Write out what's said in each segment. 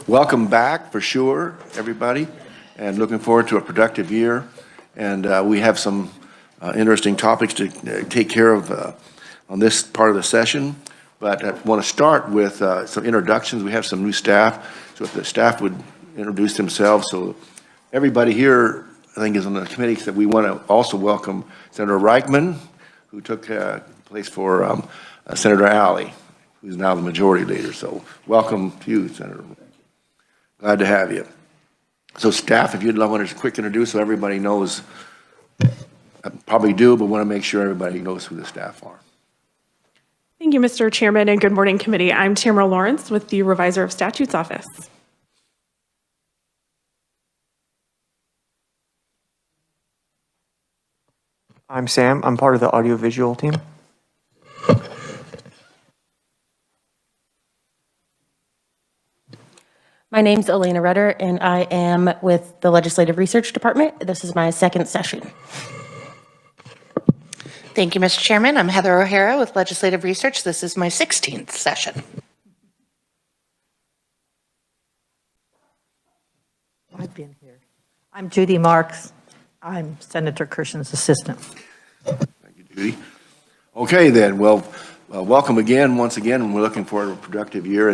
welcome back for sure, everybody, and looking forward to a productive year. And we have some interesting topics to take care of on this part of the session. But I want to start with some introductions. We have some new staff, so if the staff would introduce themselves. So everybody here, I think, is on the committee. That we want to also welcome Senator Reichman, who took place for Senator Alley, who's now the majority leader. So welcome to you, Senator. Glad to have you. So staff, if you'd love to quick introduce so everybody knows. I probably do, but want to make sure everybody knows who the staff are. Thank you, Mr. Chairman, and good morning, committee. I'm Tamara Lawrence with the Reviser of Statutes Office. I'm Sam. I'm part of the audiovisual team. My name's Elena Rutter, and I am with the Legislative Research Department. This is my second session. Thank you, Mr. Chairman. I'm Heather O'Hara with Legislative Research. This is my 16th session. I've been here. I'm Judy Marks. I'm Senator Kirshen's assistant. Thank you, Judy. Okay, then. Well, welcome again, once again, and we're looking forward to a productive year.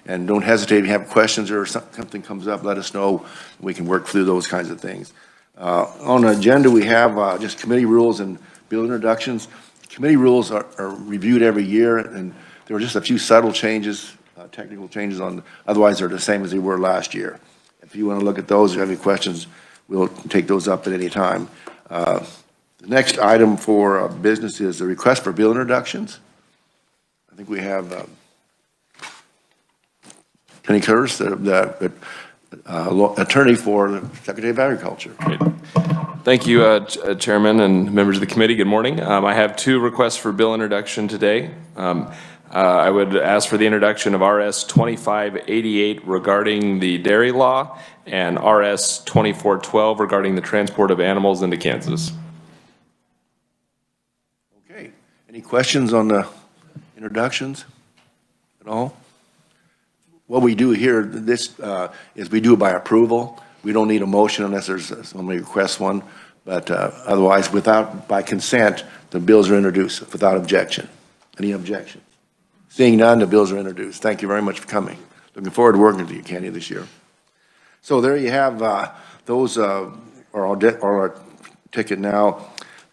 And don't hesitate if you have questions or something comes up, let us know. We can work through those kinds of things. On the agenda, we have just committee rules and bill introductions. Committee rules are reviewed every year, and there were just a few subtle changes, technical changes on. Otherwise, they're the same as they were last year. If you want to look at those, if you have any questions, we'll take those up at any time. The next item for business is the request for bill introductions. I think we have Penny Curtis, the attorney for the Secretary of Agriculture. Great. Thank you, Chairman and members of the committee. Good morning. I have two requests for bill introduction today. I would ask for the introduction of RS 2588 regarding the dairy law and RS 2412 regarding the transport of animals into Kansas. Okay. Any questions on the introductions at all? What we do here, this is we do it by approval. We don't need a motion unless there's somebody requests one. But otherwise, by consent, the bills are introduced without objection. Any objections? Seeing none, the bills are introduced. Thank you very much for coming. Looking forward to working with you, Kenny, this year. So there you have those are our ticket now.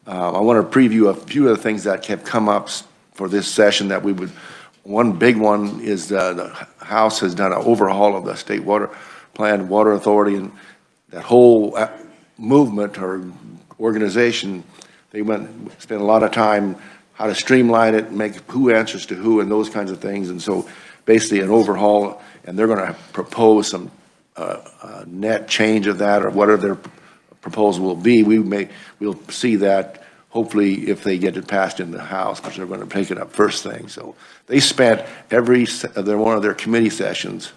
I want to preview a few of the things that have come up for this session that we would. One big one is the House has done an overhaul of the State Water Plan, Water Authority, and that whole movement or organization. They spent a lot of time how to streamline it, make who answers to who, and those kinds of things. And so, basically, an overhaul, and they're going to propose some net change of that, or whatever their proposal will be. We'll see that. Hopefully, if they get it passed in the House, because they're going to take it up first thing. So they spent one of their committee sessions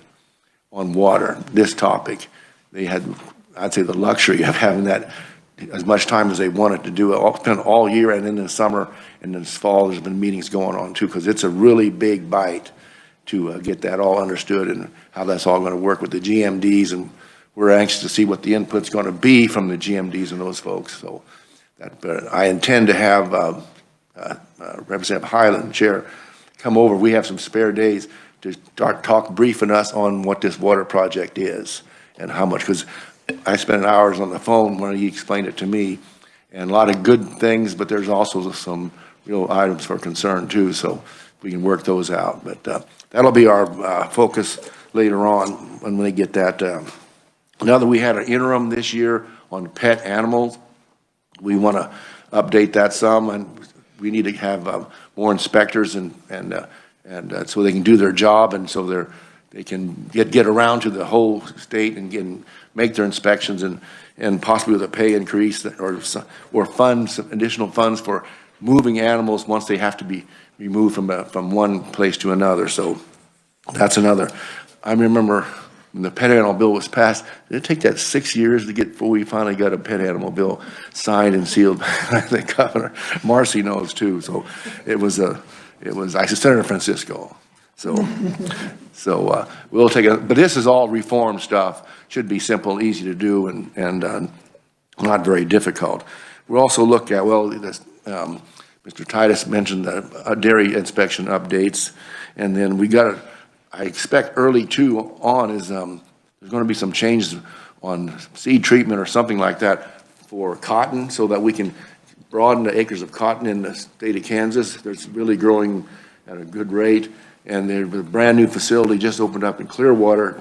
on water, this topic. They had, I'd say, the luxury of having that as much time as they wanted to do it. Spent all year, and in the summer and in this fall, there's been meetings going on too, because it's a really big bite to get that all understood and how that's all going to work with the GMDs. And we're anxious to see what the input's going to be from the GMDs and those folks. So. But I intend to have Representative Highland, Chair, come over. We have some spare days to start briefing us on what this water project is and how much, because I spent hours on the phone when he explained it to me, and a lot of good things, but there's also some real items for concern too, so we can work those out. But that'll be our focus later on when we get that. Now that we had an interim this year on pet animals, we want to update that some, and we need to have more inspectors and so they can do their job, and so they can get around to the whole state and make their inspections, and possibly with a pay increase or funds, additional funds for moving animals once they have to be removed from one place to another. So that's another. I remember when the pet animal bill was passed, did it take that 6 years to get before we finally got a pet animal bill signed and sealed by the governor? Marcy knows too. So it was I said Senator Francisco. So we'll take a, but this is all reform stuff. Should be simple, easy to do, and not very difficult. We'll also look at, well, this, Mr. Titus mentioned the dairy inspection updates, and then we got, I expect early too on is there's going to be some changes on seed treatment or something like that for cotton, so that we can broaden the acres of cotton in the state of Kansas. There's really growing at a good rate, and there's a brand new facility just opened up in Clearwater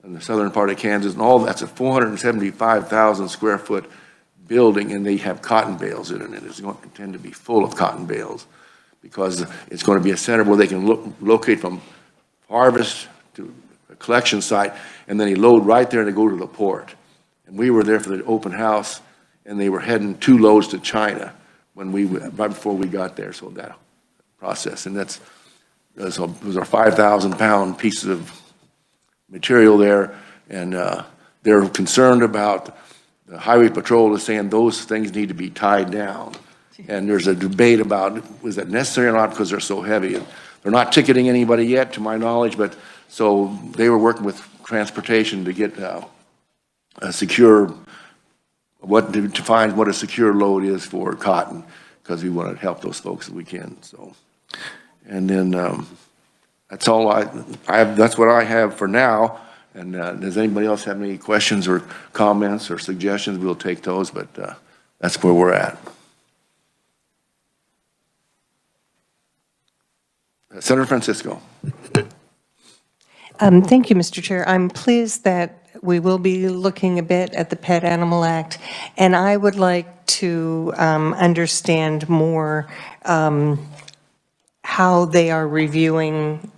in the southern part of Kansas, and all that's a 475,000 square foot building, and they have cotton bales in it, and it's going to tend to be full of cotton bales because it's going to be a center where they can locate from harvest to a collection site, and then they load right there and they go to the port. And we were there for the open house, and they were heading 2 loads to China when right before we got there. So that process, and those are 5,000 pound pieces of material there, and they're concerned about. The Highway Patrol is saying those things need to be tied down. And there's a debate about, was that necessary or not, because they're so heavy. And they're not ticketing anybody yet, to my knowledge, but so they were working with transportation to get a secure, to find what a secure load is for cotton, because we want to help those folks if we can. So, and then that's all I have. That's what I have for now. And does anybody else have any questions or comments or suggestions? We'll take those, but that's where we're at. Senator Francisco. Thank you, Mr. Chair. I'm pleased that we will be looking a bit at the Pet Animal Act, and I would like to understand more how they are reviewing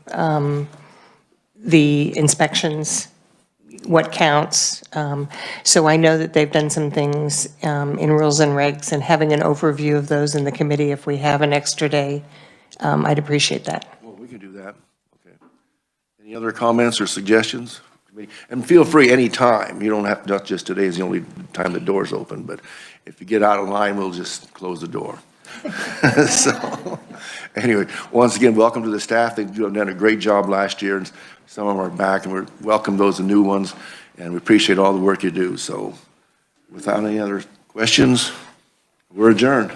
the inspections, what counts. So I know that they've done some things in rules and regs, and having an overview of those in the committee, if we have an extra day, I'd appreciate that. Well, we can do that. Okay. Any other comments or suggestions? And feel free anytime. You don't have to, not just today is the only time the door's open, but if you get out of line, we'll just close the door. So, anyway, once again, welcome to the staff. They've done a great job last year, and some of them are back, and we welcome those new ones, and we appreciate all the work you do. So, without any other questions, we're adjourned.